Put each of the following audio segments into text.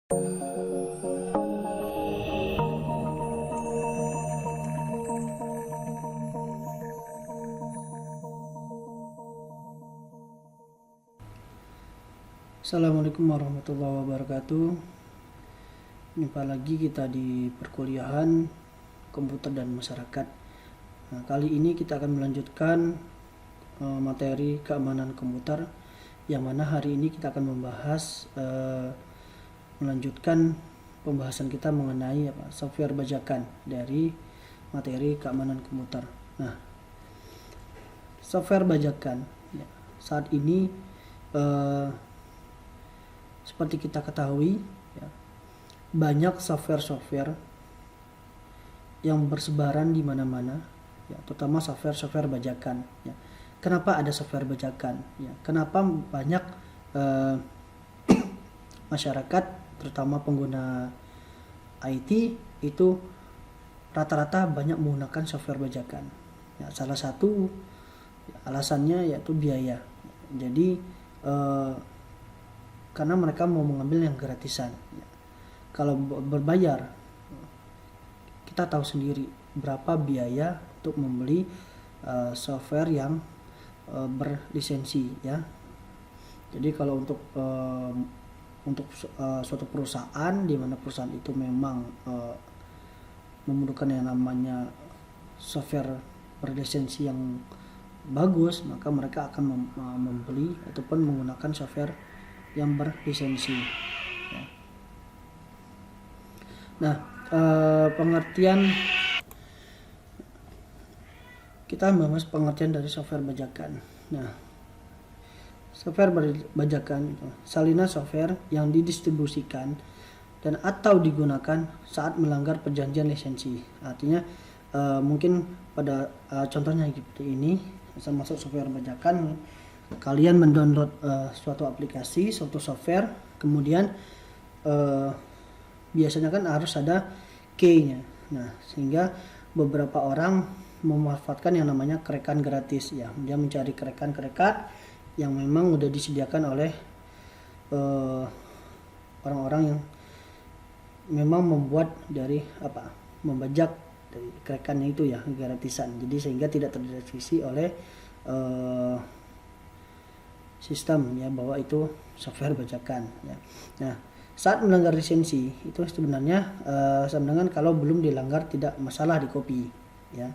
Assalamualaikum warahmatullahi wabarakatuh. Jumpa lagi kita di perkuliahan komputer dan masyarakat. Nah, kali ini kita akan melanjutkan materi keamanan komputer, yang mana hari ini kita akan membahas melanjutkan pembahasan kita mengenai software bajakan dari materi keamanan komputer. Nah, software bajakan ya, saat ini seperti kita ketahui ya, banyak software yang bersebaran di mana-mana ya, terutama software bajakan ya. Kenapa ada software bajakan ya? Kenapa banyak masyarakat terutama pengguna IT itu rata-rata banyak menggunakan software bajakan ya. Salah satu alasannya yaitu biaya. Jadi karena mereka mau mengambil yang gratisan ya. Kalau berbayar, kita tahu sendiri berapa biaya untuk membeli software yang berlisensi ya. Jadi kalau untuk suatu perusahaan, di mana perusahaan itu memang membutuhkan yang namanya software berlisensi yang bagus, maka mereka akan membeli ataupun menggunakan software yang berlisensi ya. Nah, pengertian kita membahas pengertian dari software bajakan. Nah, software bajakan itu salinan software yang didistribusikan dan atau digunakan saat melanggar perjanjian lisensi. Artinya mungkin pada contohnya seperti ini, masuk software bajakan, kalian mendownload suatu aplikasi, suatu software, kemudian biasanya kan harus ada key-nya. Nah, sehingga beberapa orang memanfaatkan yang namanya kerekan gratis ya. Dia mencari kerekan yang memang udah disediakan oleh orang-orang yang memang membuat dari membajak dari kerekannya itu ya, gratisan. Jadi sehingga tidak terdeteksi oleh sistem ya bahwa itu software bajakan ya. Nah, saat melanggar lisensi itu sebenarnya sama dengan kalau belum dilanggar tidak masalah di copy ya.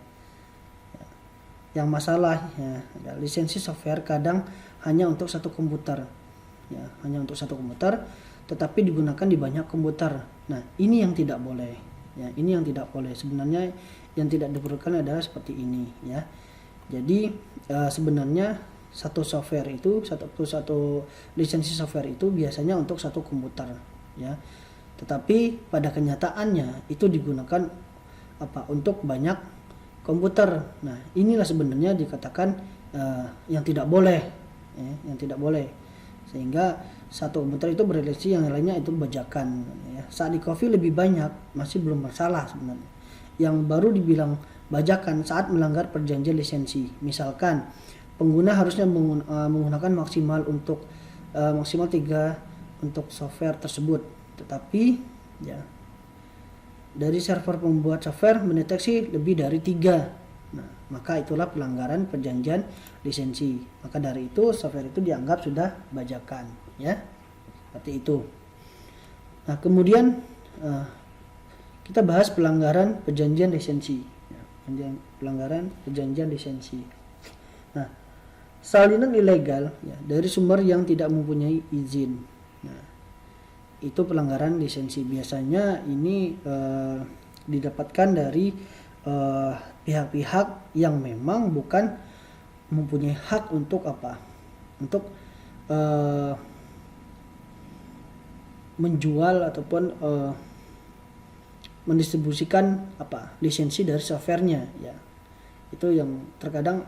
Yang masalah ya, lisensi software kadang hanya untuk satu komputer ya, hanya untuk satu komputer, tetapi digunakan di banyak komputer. Nah, ini yang tidak boleh ya, ini yang tidak boleh. Sebenarnya yang tidak diperlukan adalah seperti ini ya. Jadi sebenarnya satu software itu, satu lisensi software itu biasanya untuk satu komputer ya. Tetapi pada kenyataannya itu digunakan untuk banyak komputer. Nah, inilah sebenarnya dikatakan yang tidak boleh ya, yang tidak boleh. Sehingga satu komputer itu berlisensi, yang lainnya itu bajakan ya. Saat di coffee lebih banyak masih belum masalah sebenarnya. Yang baru dibilang bajakan saat melanggar perjanjian lisensi. Misalkan pengguna harusnya menggunakan maksimal 3 untuk software tersebut, tetapi ya dari server pembuat software mendeteksi lebih dari 3. Nah, maka itulah pelanggaran perjanjian lisensi. Maka dari itu software itu dianggap sudah bajakan ya, seperti itu. Nah, kemudian kita bahas pelanggaran perjanjian lisensi ya, pelanggaran perjanjian lisensi. Nah, salinan ilegal ya, dari sumber yang tidak mempunyai izin. Nah, itu pelanggaran lisensi. Biasanya ini didapatkan dari pihak-pihak yang memang bukan mempunyai hak untuk untuk menjual ataupun mendistribusikan lisensi dari softwarenya ya. Itu yang terkadang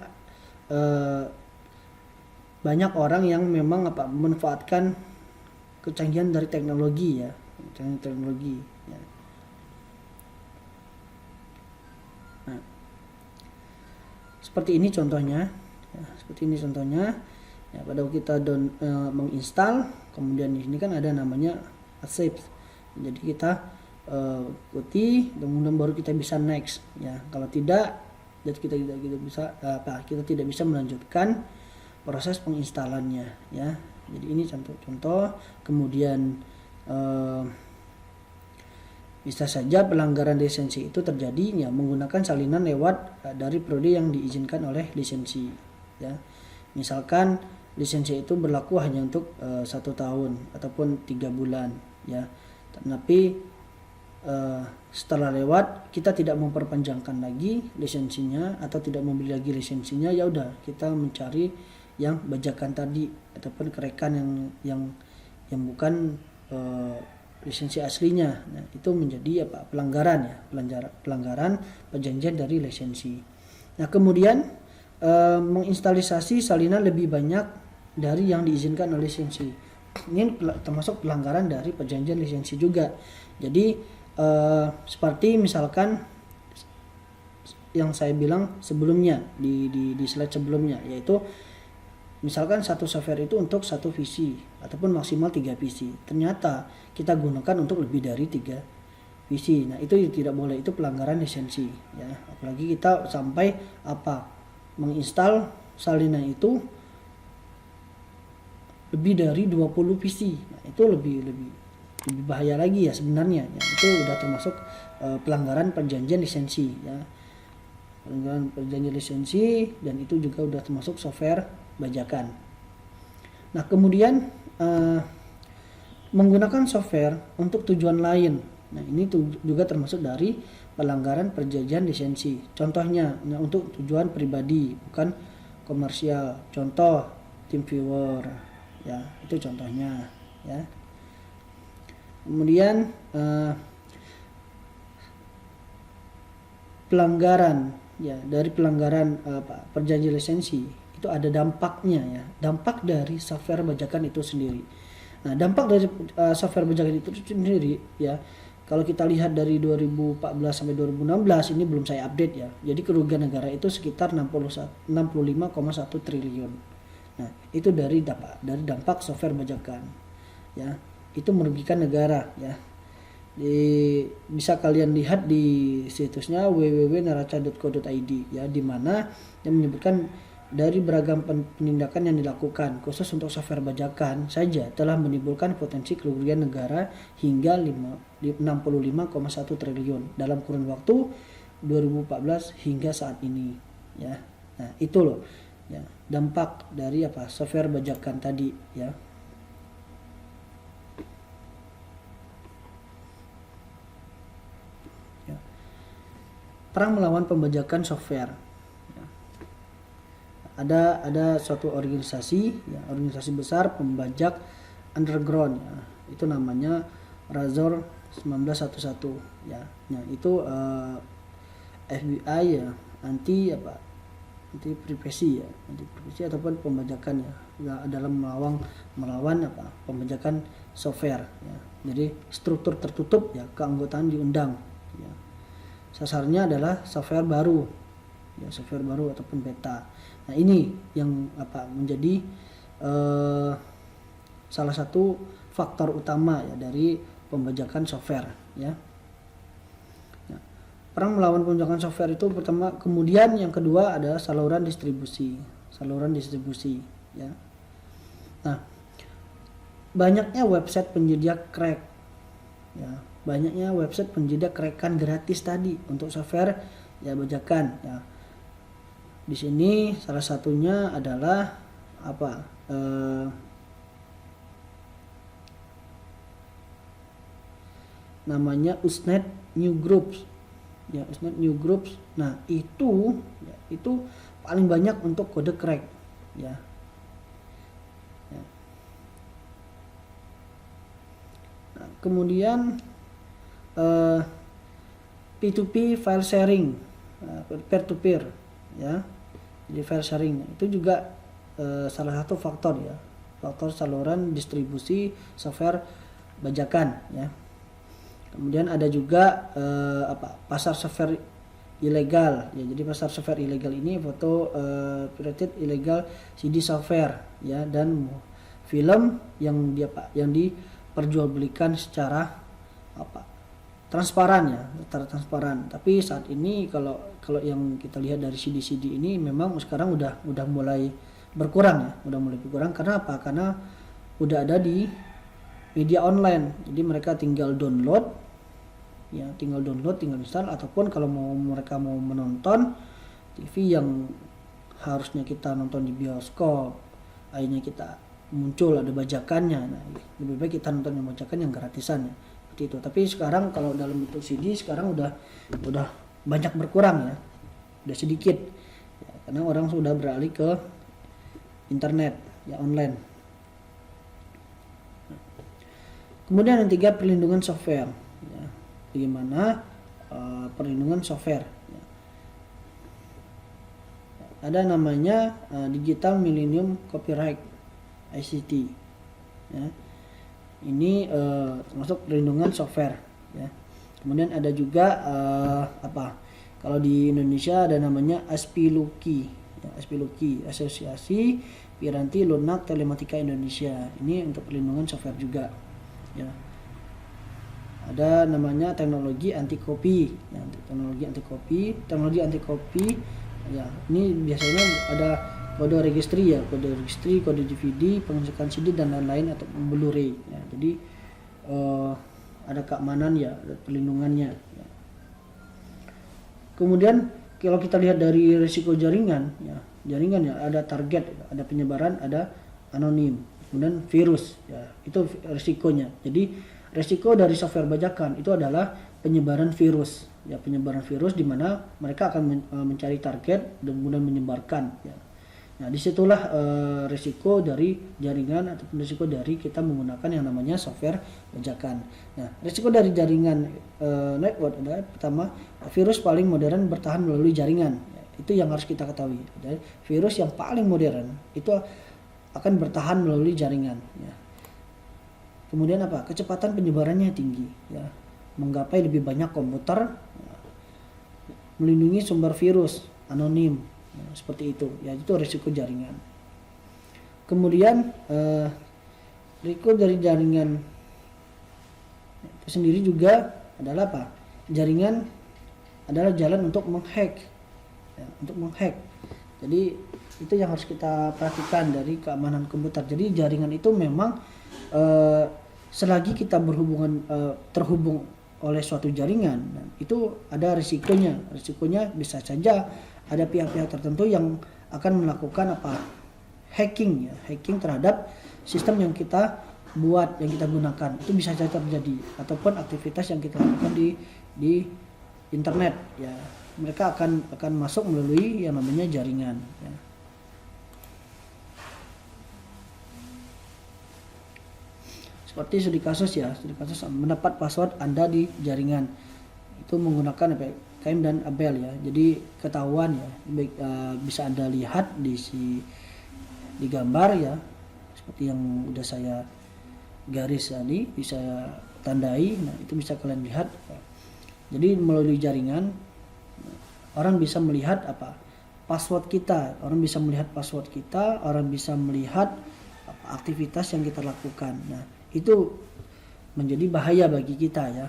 banyak orang yang memang memanfaatkan kecanggihan dari teknologi ya, teknologi ya. Nah, seperti ini contohnya ya, pada waktu kita menginstal, kemudian di sini kan ada namanya accept Jadi kita ikuti, kemudian baru kita bisa next ya. Kalau tidak, jadi kita tidak bisa melanjutkan proses penginstalannya ya. Jadi ini contoh-contoh. Kemudian bisa saja pelanggaran lisensi itu terjadi ya menggunakan salinan lewat dari prodi yang diizinkan oleh lisensi ya. Misalkan lisensi itu berlaku hanya untuk 1 tahun ataupun 3 bulan ya. Tapi setelah lewat kita tidak memperpanjangkan lagi lisensinya atau tidak membeli lagi lisensinya, ya udah kita mencari yang bajakan tadi ataupun kerekan yang bukan lisensi aslinya. Nah, itu menjadi pelanggaran ya, pelanggaran perjanjian dari lisensi. Nah, kemudian menginstalisasi salinan lebih banyak dari yang diizinkan oleh lisensi. Ini termasuk pelanggaran dari perjanjian lisensi juga. Jadi seperti misalkan yang saya bilang sebelumnya di slide sebelumnya, yaitu misalkan satu software itu untuk 1 visi ataupun maksimal 3 visi. Ternyata kita gunakan untuk lebih dari 3 visi. Nah, itu tidak boleh, itu pelanggaran lisensi ya. Apalagi kita sampai menginstal salinan itu lebih dari 20 visi. Nah, itu lebih bahaya lagi ya sebenarnya ya. Itu udah termasuk pelanggaran perjanjian lisensi ya. Pelanggaran perjanjian lisensi, dan itu juga udah termasuk software bajakan. Nah, kemudian menggunakan software untuk tujuan lain. Nah, ini juga termasuk dari pelanggaran perjanjian lisensi. Contohnya untuk tujuan pribadi, bukan komersial. Contoh TeamViewer ya, itu contohnya ya. Kemudian pelanggaran ya, dari pelanggaran perjanjian lisensi itu ada dampaknya ya, dampak dari software bajakan itu sendiri. Nah, dampak dari software bajakan itu sendiri ya, kalau kita lihat dari 2014 sampai 2016 ini belum saya update ya. Jadi kerugian negara itu sekitar 65,1 triliun. Nah, itu dari dampak software bajakan ya. Itu merugikan negara ya. Bisa kalian lihat di situsnya www.neraca.co.id ya, di mana yang menyebutkan dari beragam penindakan yang dilakukan khusus untuk software bajakan saja telah menimbulkan potensi kerugian negara hingga 65,1 triliun dalam kurun waktu 2014 hingga saat ini ya. Nah, itu loh ya, dampak dari software bajakan tadi ya. Perang melawan pembajakan software. Ada suatu organisasi besar pembajak underground ya. Itu namanya Razor 1911 ya. Nah, itu FBI ya, anti privasi ataupun pembajakan ya, dalam melawan pembajakan software ya. Jadi struktur tertutup ya, keanggotaan diundang ya. Sasarannya adalah software baru ya, software baru ataupun beta. Nah, ini yang menjadi salah satu faktor utama ya dari pembajakan software ya. Nah, perang melawan pembajakan software itu pertama, kemudian yang kedua adalah saluran distribusi ya. Nah, banyaknya website penyedia crack ya, banyaknya website penyedia kerekan gratis tadi untuk software ya bajakan ya. Di sini salah satunya adalah namanya Usenet Newgroups ya, Usenet Newgroups. Nah, itu paling banyak untuk kode crack ya. Nah, kemudian P2P file sharing, peer to peer ya. Jadi file sharing itu juga salah satu faktor ya, faktor saluran distribusi software bajakan ya. Kemudian ada juga pasar software ilegal ya. Jadi pasar software ilegal ini foto pirated illegal CD software ya, dan film yang diperjualbelikan secara transparan ya, transparan. Tapi saat ini kalau yang kita lihat dari CD-CD ini memang sekarang udah mulai berkurang ya, udah mulai berkurang. Karena apa? Karena udah ada di media online. Jadi mereka tinggal download ya, tinggal install, ataupun kalau mereka mau menonton TV yang harusnya kita nonton di bioskop, akhirnya kita muncul ada bajakannya. Nah, lebih baik kita nonton yang bajakan yang gratisan ya. Seperti itu. Tapi sekarang kalau dalam bentuk CD sekarang udah banyak berkurang ya. Udah sedikit. Ya, karena orang sudah beralih ke internet ya, online. Kemudian yang ketiga, perlindungan software ya. Bagaimana perlindungan software ya. Ada namanya Digital Millennium Copyright ICT ya. Ini termasuk perlindungan software ya. Kemudian ada juga kalau di Indonesia ada namanya ASPILUKI ya, ASPILUKI, Asosiasi Piranti Lunak Telematika Indonesia. Ini untuk perlindungan software juga ya. Ada namanya teknologi anti copy ya, teknologi anti copy ya. Ini biasanya ada kode registry ya, kode DVD, pengecekan CD dan lain-lain, atau Blu-ray ya. Jadi ada keamanan ya, ada perlindungannya ya. Kemudian kalau kita lihat dari risiko jaringan ya, ada target, ada penyebaran, ada anonim, kemudian virus ya, itu risikonya. Jadi risiko dari software bajakan itu adalah penyebaran virus ya, penyebaran virus di mana mereka akan mencari target dan kemudian menyebarkan ya. Nah, disitulah risiko dari jaringan ataupun risiko dari kita menggunakan yang namanya software bajakan. Nah, risiko dari jaringan network adalah pertama, virus paling modern bertahan melalui jaringan. Ya, itu yang harus kita ketahui. Jadi, virus yang paling modern itu akan bertahan melalui jaringan. Ya. Kemudian apa? Kecepatan penyebarannya tinggi. Ya. Menggapai lebih banyak komputer. Ya. Melindungi sumber virus anonim. Nah, seperti itu ya, itu risiko jaringan. Kemudian risiko dari jaringan itu sendiri juga adalah apa? Jaringan adalah jalan untuk menghack ya, jadi itu yang harus kita perhatikan dari keamanan komputer. Jadi jaringan itu memang selagi kita terhubung oleh suatu jaringan, nah, itu ada risikonya bisa saja ada pihak-pihak tertentu yang akan melakukan hacking terhadap sistem yang kita buat, yang kita gunakan. Itu bisa saja terjadi, ataupun aktivitas yang kita lakukan di internet ya, mereka akan masuk melalui yang namanya jaringan ya. Seperti studi kasus mendapat password Anda di jaringan itu menggunakan Cain dan Abel ya. Jadi ketahuan ya, bisa Anda lihat di gambar ya, seperti yang udah saya garis tadi, bisa tandai. Nah, itu bisa kalian lihat. Jadi melalui jaringan orang bisa melihat password kita, orang bisa melihat aktivitas yang kita lakukan. Nah, itu menjadi bahaya bagi kita ya.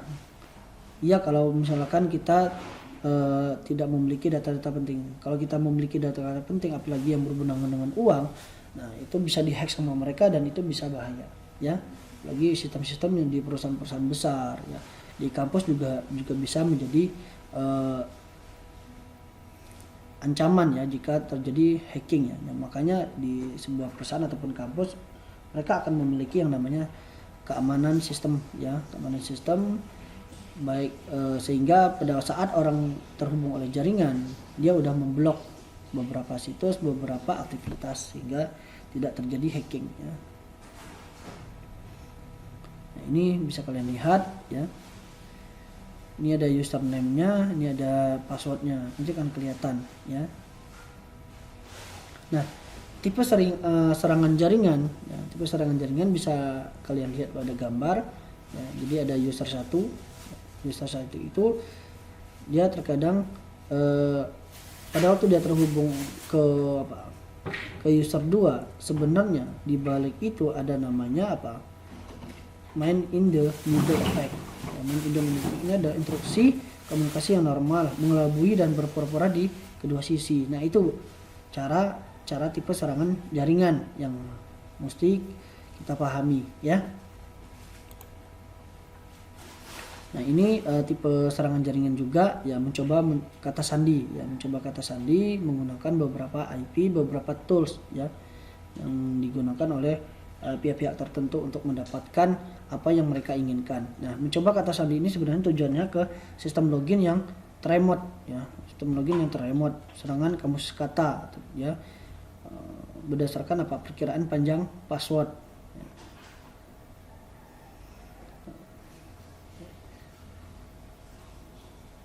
Iya, kalau misalkan kita tidak memiliki data-data penting. Kalau kita memiliki data-data penting, apalagi yang berhubungan dengan uang, nah itu bisa dihack sama mereka dan itu bisa bahaya ya. Lagi sistem-sistem yang di perusahaan-perusahaan besar ya, di kampus juga bisa menjadi ancaman ya jika terjadi hacking ya. Nah, makanya di sebuah perusahaan ataupun kampus mereka akan memiliki yang namanya keamanan sistem ya, baik sehingga pada saat orang terhubung oleh jaringan, dia udah memblok beberapa situs, beberapa aktivitas sehingga tidak terjadi hacking ya. Nah, ini bisa kalian lihat ya. Ini ada username-nya, ini ada password-nya, nanti akan kelihatan ya. Nah, tipe serangan jaringan ya, bisa kalian lihat pada gambar ya. Jadi ada user 1 itu dia terkadang pada waktu dia terhubung ke user 2, sebenarnya di balik itu ada namanya man in the middle effect Ya, ini ada instruksi komunikasi yang normal, mengelabui dan berpura-pura di kedua sisi. Nah, itu cara tipe serangan jaringan yang mesti kita pahami ya. Nah, ini tipe serangan jaringan juga ya, mencoba kata sandi ya, mencoba kata sandi menggunakan beberapa IP, beberapa tools ya yang digunakan oleh pihak-pihak tertentu untuk mendapatkan apa yang mereka inginkan. Nah, mencoba kata sandi ini sebenarnya tujuannya ke sistem login yang terremote ya, sistem login yang terremote, serangan kamus kata ya, berdasarkan apa perkiraan panjang password.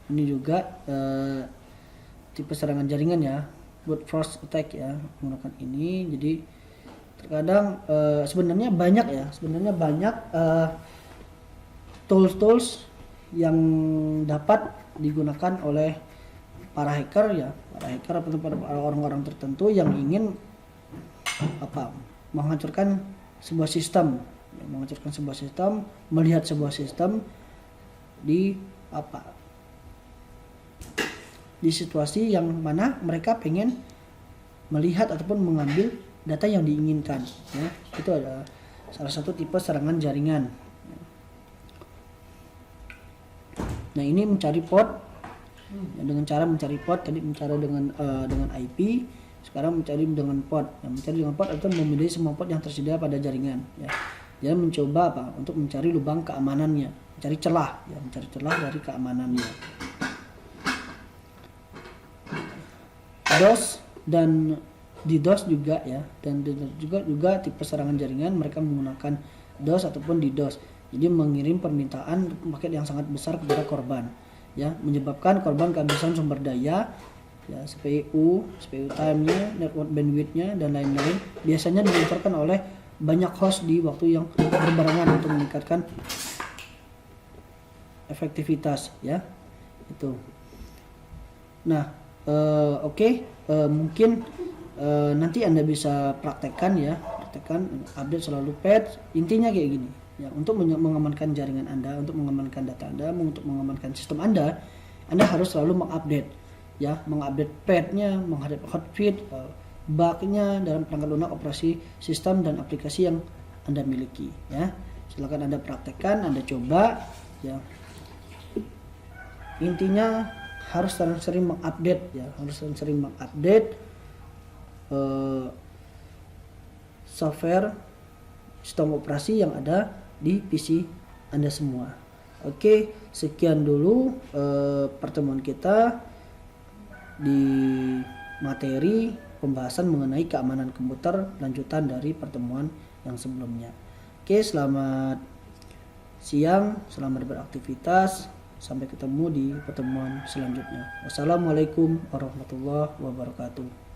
Ini juga tipe serangan jaringan ya, brute force attack ya, menggunakan ini. Jadi terkadang sebenarnya banyak tools yang dapat digunakan oleh para hacker atau orang-orang tertentu yang ingin menghancurkan sebuah sistem, melihat sebuah sistem di situasi yang mana mereka pengen melihat ataupun mengambil data yang diinginkan ya. Itu ada salah satu tipe serangan jaringan. Nah, ini mencari port ya, dengan cara mencari port, tadi mencari dengan IP, sekarang mencari dengan port. Mencari dengan port atau memilih semua port yang tersedia pada jaringan ya. Dia mencoba untuk mencari lubang keamanannya, mencari celah dari keamanannya. DOS dan DDoS juga ya, dan juga tipe serangan jaringan mereka menggunakan DOS ataupun DDoS. Jadi mengirim permintaan paket yang sangat besar kepada korban ya, menyebabkan korban kehabisan sumber daya ya, CPU time-nya, network bandwidth-nya dan lain-lain. Biasanya dilancarkan oleh banyak host di waktu yang berbarengan untuk meningkatkan efektivitas ya. Itu. Nah, mungkin nanti Anda bisa praktekkan update selalu patch. Intinya kayak gini ya, untuk mengamankan jaringan Anda, untuk mengamankan data Anda, untuk mengamankan sistem Anda harus selalu mengupdate ya, mengupdate patch-nya, menghadapi hotfix, bug-nya dalam perangkat lunak operasi sistem dan aplikasi yang Anda miliki ya. Silakan Anda praktekkan, Anda coba ya. Intinya harus sering mengupdate ya, software sistem operasi yang ada di PC Anda semua. Oke, sekian dulu pertemuan kita di materi pembahasan mengenai keamanan komputer, lanjutan dari pertemuan yang sebelumnya. Oke, selamat siang, selamat beraktivitas. Sampai ketemu di pertemuan selanjutnya. Wassalamualaikum warahmatullahi wabarakatuh.